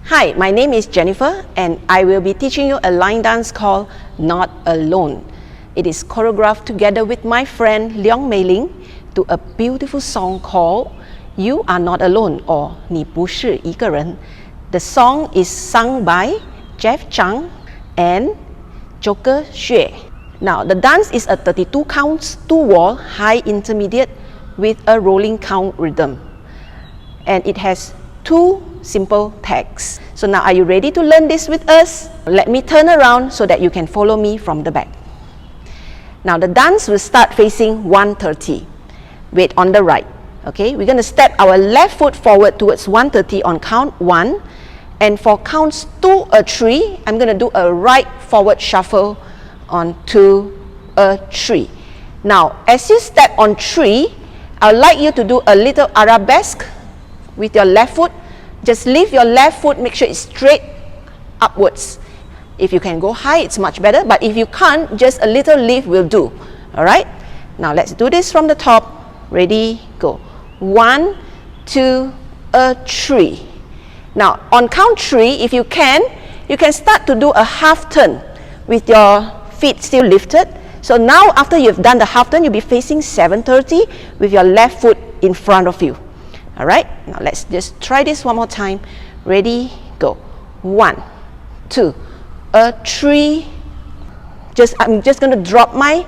Hi, my name is Jennifer and I will be teaching you a line dance called Not Alone. It is choreographed together with my friend Leong Ling to a beautiful song called You Are Not Alone or 你不是一个人. The song is sung by Jeff Chang and Joker Xue. Now the dance is a 32 counts, 2-wall, high intermediate with a rolling count rhythm. And it has 2 simple tags. So now are you ready to learn this with us? Let me turn around so that you can follow me from the back. Now the dance will start facing 130. Weight on the right. Okay, we're going to step our left foot forward towards 130 on count 1. And for counts 2 or 3, I'm going to do a right forward shuffle on 2 or 3. Now, as you step on 3, I would like you to do a little arabesque with your left foot. Just lift your left foot, make sure it's straight upwards. If you can go high, it's much better. But if you can't, just a little lift will do. Alright? Now let's do this from the top. Ready, go. 1, 2, 3. Now on count 3, if you can start to do a half turn with your feet still lifted. So now after you've done the half turn, you'll be facing 730 with your left foot in front of you. Alright, now let's just try this one more time. Ready, go. 1, 2, 3. I'm just going to drop my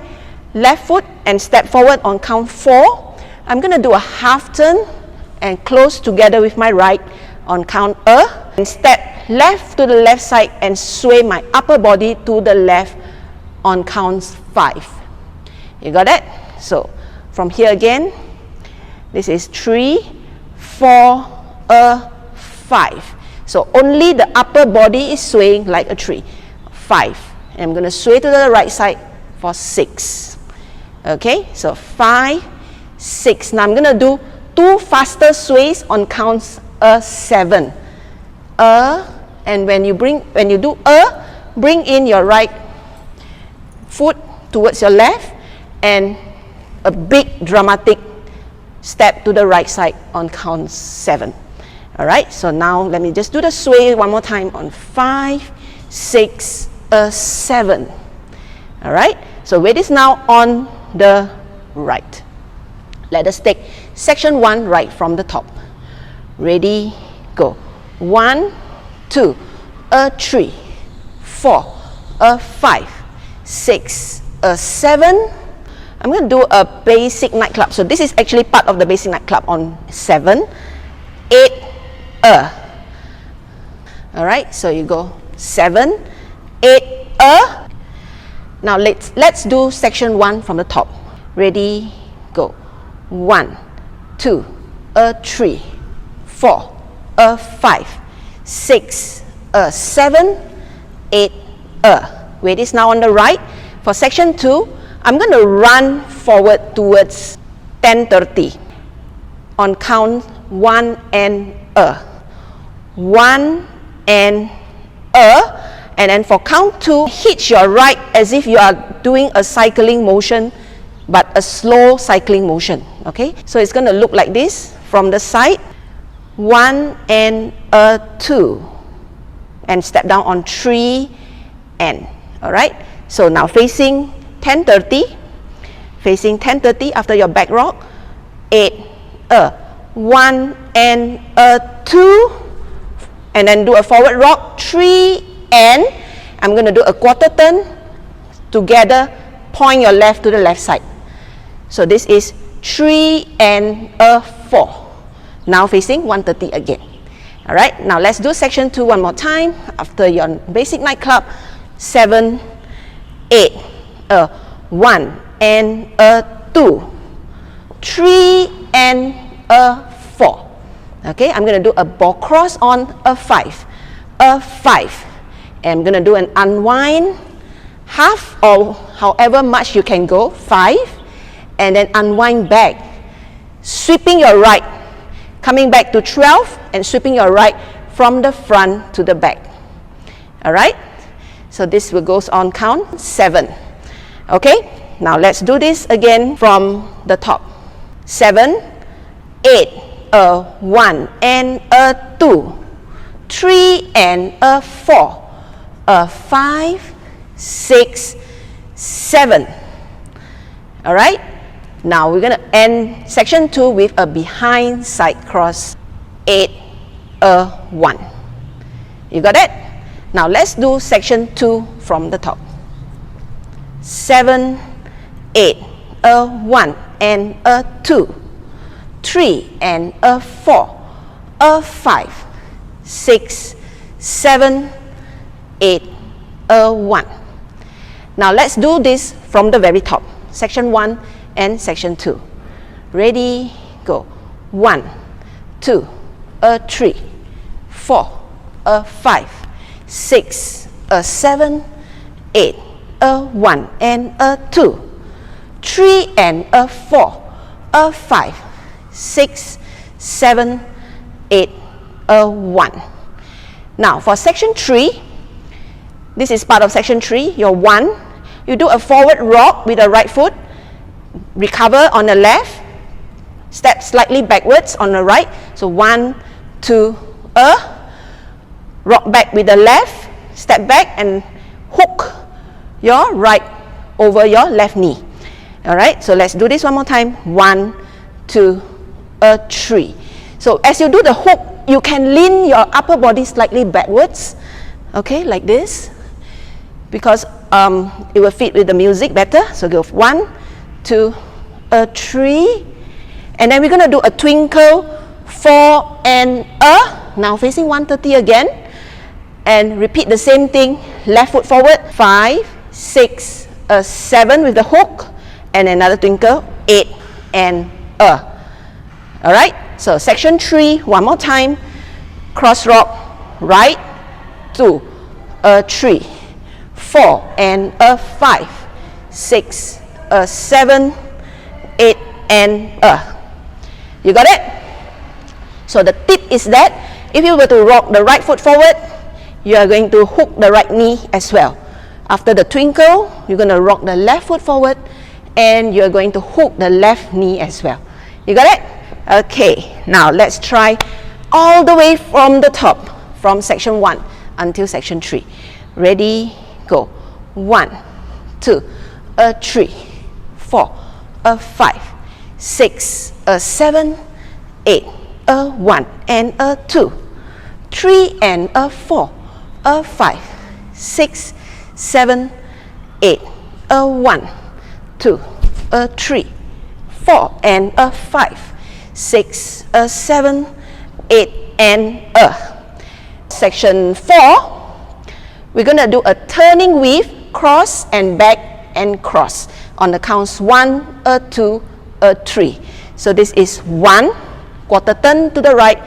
left foot and step forward on count 4. I'm going to do a half turn and close together with my right on count and step left to the left side and sway my upper body to the left on counts 5. You got it? So from here again, this is 3, 4, 5. So only the upper body is swaying like a 3. 5. And I'm going to sway to the right side for 6. Okay, so 5, 6. Now I'm going to do 2 faster sways on counts 7. And when you do bring in your right foot towards your left and a big dramatic step to the right side on count 7. Alright, so now let me just do the sway one more time on 5, 6, 7. Alright, so weight is now on the right. Let us take section 1 right from the top. Ready, go. 1, 2, 3, 4, 5, 6, 7. I'm going to do a basic nightclub. So this is actually part of the basic nightclub on 7, 8, Alright, so you go 7, 8, Now let's do section 1 from the top. Ready, go. 1, 2, 3, 4, 5, 6, 7, 8, Weight is now on the right. For section 2, I'm going to run forward towards 10:30 on count 1 and 1 and and then for count 2, hitch your right as if you are doing a cycling motion, but a slow cycling motion. Okay, so it's going to look like this from the side. 1 and 2, and step down on 3 and. Alright, so now facing 10:30, after your back rock. 8, 1 and 2, and then do a forward rock. 3 and I'm going to do a quarter turn together. Point your left to the left side. So this is 3 and 4. Now facing 130 again. Alright, now let's do section 2 one more time. After your basic nightclub. 7, 8, 1 and 2, 3 and 4. Okay, I'm going to do a ball cross on a 5. And I'm going to do an unwind, half or however much you can go, 5, and then unwind back, sweeping your right, coming back to 12 and sweeping your right from the front to the back. Alright, so this will go on count 7. Okay, now let's do this again from the top. 7, 8, 1 and 2, 3 and a 4, a 5, 6, 7. All right. Now we're going to end section 2 with a behind side cross, 8, a 1. You got it? Now let's do section 2 from the top. 7, 8, a 1 and a 2, 3 and a 4, a 5, 6, 7, 8, a 1. Now let's do this from the very top, section 1 and section 2. Ready, go. 1, 2, a 3, 4, a 5, 6, a 7, 8, a 1 and a 2, 3 and a 4, a 5, 6, 7, 8, a 1. Now for section 3, this is part of section 3, your 1, you do a forward rock with the right foot, recover on the left, step slightly backwards on the right. So 1, 2, rock back with the left, step back and hook your right over your left knee. All right, so let's do this one more time. 1, 2, 3. So as you do the hook, you can lean your upper body slightly backwards, okay, like this, because it will fit with the music better. So go 1, 2, 3, and then we're going to do a twinkle, 4 and a, now facing 130 again, and repeat the same thing, left foot forward, 5, 6, 7 with the hook, and another twinkle, 8 and a. All right, so section 3, one more time, cross rock, right, 2, 3, 4 and a 5, 6, 7, 8 and a. You got it? So the tip is that if you were to rock the right foot forward, you are going to hook the right knee as well. After the twinkle, you're going to rock the left foot forward and you're going to hook the left knee as well. You got it? Okay, now let's try all the way from the top, from section 1 until section 3. Ready, go. 1, 2, 3, 4, 5, 6, 7, 8, 1 and 2, 3 and 4, 5, 6, 7, 8, 1, 2, 3, 4 and 5, 6, 7, 8 and Section 4, we're going to do a turning weave, cross and back and cross on the counts 1, 2, 3. So this is 1, quarter turn to the right,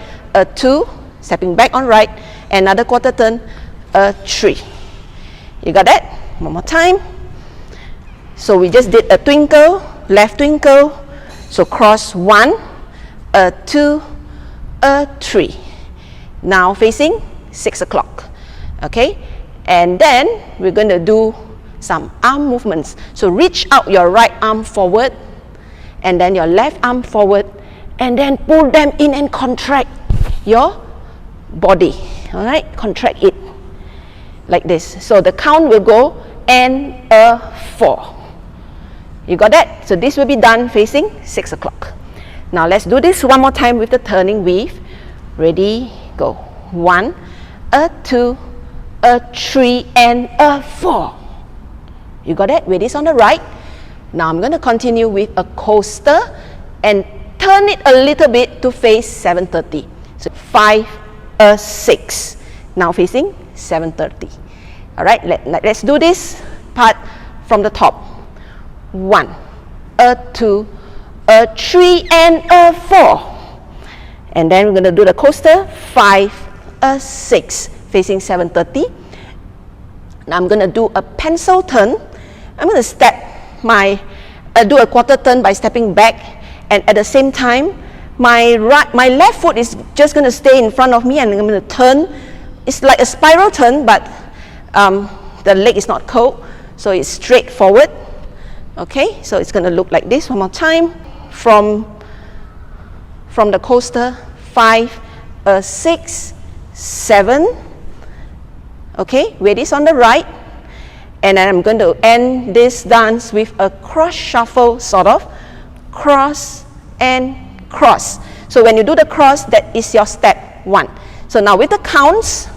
2, stepping back on right, another quarter turn, 3. You got that? One more time. So we just did a twinkle, left twinkle, so cross 1, 2, 3. Now facing 6 o'clock. Okay, and then we're going to do some arm movements. So reach out your right arm forward and then your left arm forward and then pull them in and contract your body. All right, contract it like this. So the count will go and 4. You got that? So this will be done facing 6 o'clock. Now let's do this one more time with the turning weave. Ready, go. 1, 2, 3 and 4. You got that? With this on the right. Now I'm going to continue with a coaster and turn it a little bit to face 730. So 5, 6. Now facing 730. All right, let's do this part from the top. 1, 2, 3 and 4. And then we're going to do the coaster, 5, 6, facing 730. Now I'm going to do a pencil turn. I'm going to step do a quarter turn by stepping back, and at the same time, my left foot is just going to stay in front of me, and I'm going to turn. It's like a spiral turn, but the leg is not curled, so it's straight forward. Okay, so it's going to look like this one more time. From the coaster, 5, 6, 7. Okay, weight is on the right. And then I'm going to end this dance with a cross shuffle, sort of. Cross and cross. So when you do the cross, that is your step 1. So now with the counts,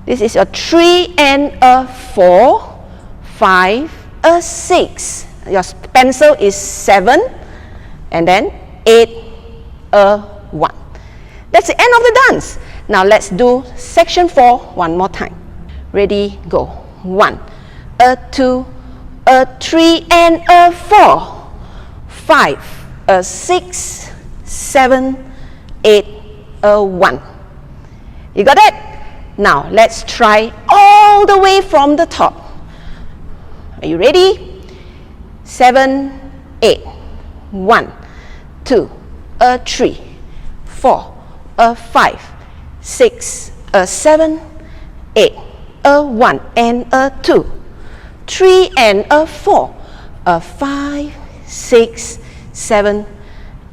this is a 3 and a 4, 5, a 6. Your pencil is 7, and then 8, a 1. That's the end of the dance. Now let's do section 4 one more time. Ready, go. 1, a 2, a 3 and a 4, 5, a 6, 7, 8, a 1. You got it? Now let's try all the way from the top. Are you ready? 7, 8, 1, 2, a 3, 4, a 5, 6, a 7, 8, a 1 and a 2, 3 and a 4, a 5, 6, 7,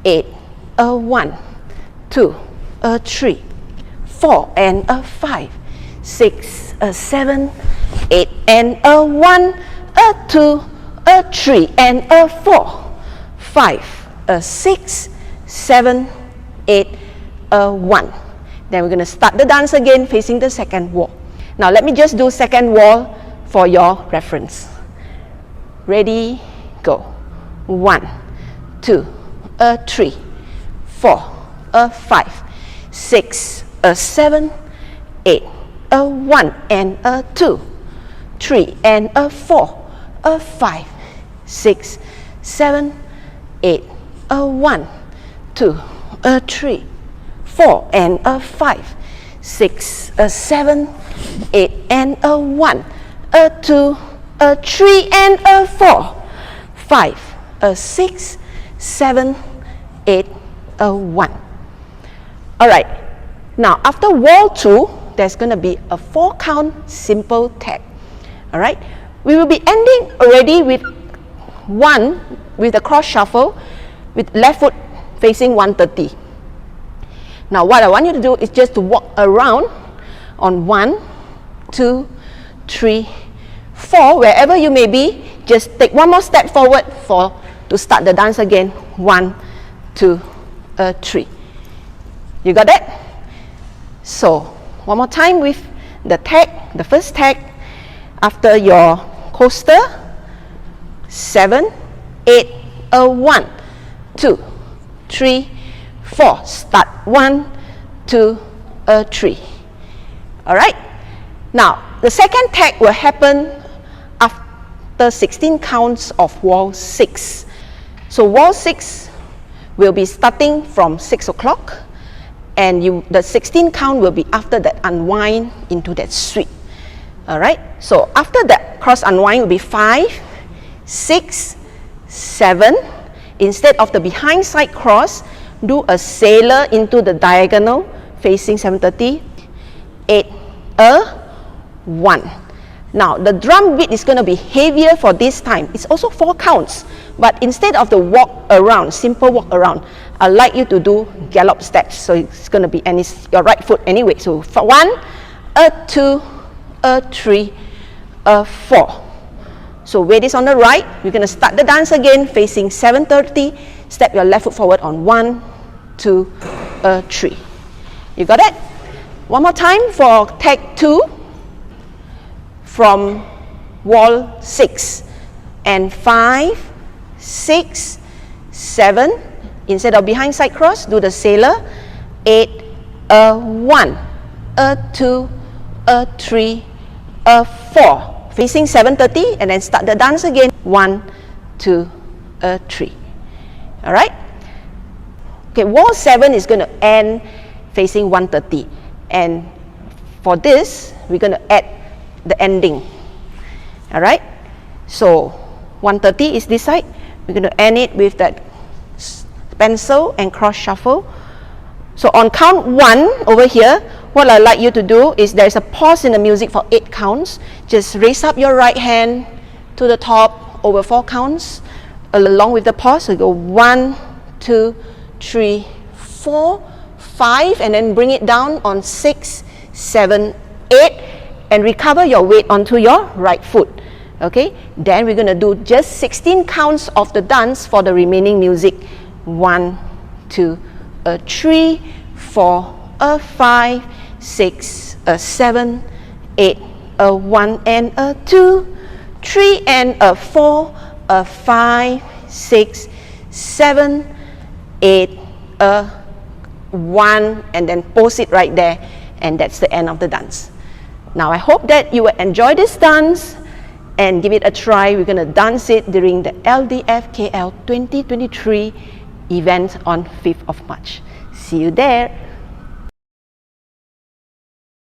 8, a 1, 2, a 3, 4 and a 5, 6, a 7, 8 and a 1, a 2, a 3 and a 4, 5, a 6, 7, 8, a 1. Then we're going to start the dance again facing the second wall. Now let me just do second wall for your reference. Ready, go. 1, 2, a 3, 4, a 5, 6, a 7, 8, a 1 and a 2, 3 and a 4, a 5, 6, 7, 8, a 1, 2, a 3, 4 and a 5, 6, a 7, 8 and a 1, a 2, a 3 and a 4, 5, a 6, 7, 8, a 1. Alright, now after wall 2, there's going to be a 4 count simple tag. Alright, we will be ending already with 1 with a cross shuffle with left foot facing 130. Now what I want you to do is just to walk around on 1, 2, 3, 4, wherever you may be. Just take one more step forward to start the dance again. 1, 2, 3. You got that? So one more time with the tag, the first tag after your coaster. 7, 8, a 1, 2, 3, 4. Start 1, 2, 3. Alright? Now, the second tag will happen after 16 counts of wall 6. So wall 6 will be starting from 6 o'clock, and the 16 count will be after that unwind into that sweep. Alright? So after that cross unwind will be 5, 6, 7. Instead of the behind side cross, do a sailor into the diagonal facing 730, 8, a 1. Now the drum beat is going to be heavier for this time. It's also 4 counts, but instead of the walk around, simple walk around, I'd like you to do gallop steps. So it's going to be, and it's your right foot anyway. So for 1, a 2, a 3, a 4. So weight is on the right. We're going to start the dance again facing 730. Step your left foot forward on 1, 2, 3. You got it? One more time for tag 2 from wall 6 and 5, 6, 7. Instead of behind side cross, do the sailor. 8, a 1, a 2, a 3, a 4. Facing 730, and then start the dance again. 1, 2, 3. Alright? Okay, wall 7 is going to end facing 130. And for this, we're going to add the ending. Alright? So 130 is this side. We're going to end it with that pencil and cross shuffle. So on count 1 over here, what I'd like you to do is there's a pause in the music for 8 counts. Just raise up your right hand to the top over 4 counts along with the pause. So go 1, 2, 3, 4, 5, and then bring it down on 6, 7, 8, and recover your weight onto your right foot. Okay, then we're going to do just 16 counts of the dance for the remaining music. 1, 2, 3, 4, 5, 6, 7, 8, 1 and 2, 3 and 4, 5, 6, 7, 8, 1, and then pose it right there, and that's the end of the dance. Now I hope that you will enjoy this dance and give it a try. We're going to dance it during the LDF KL 2023 event on 5th of March. See you there.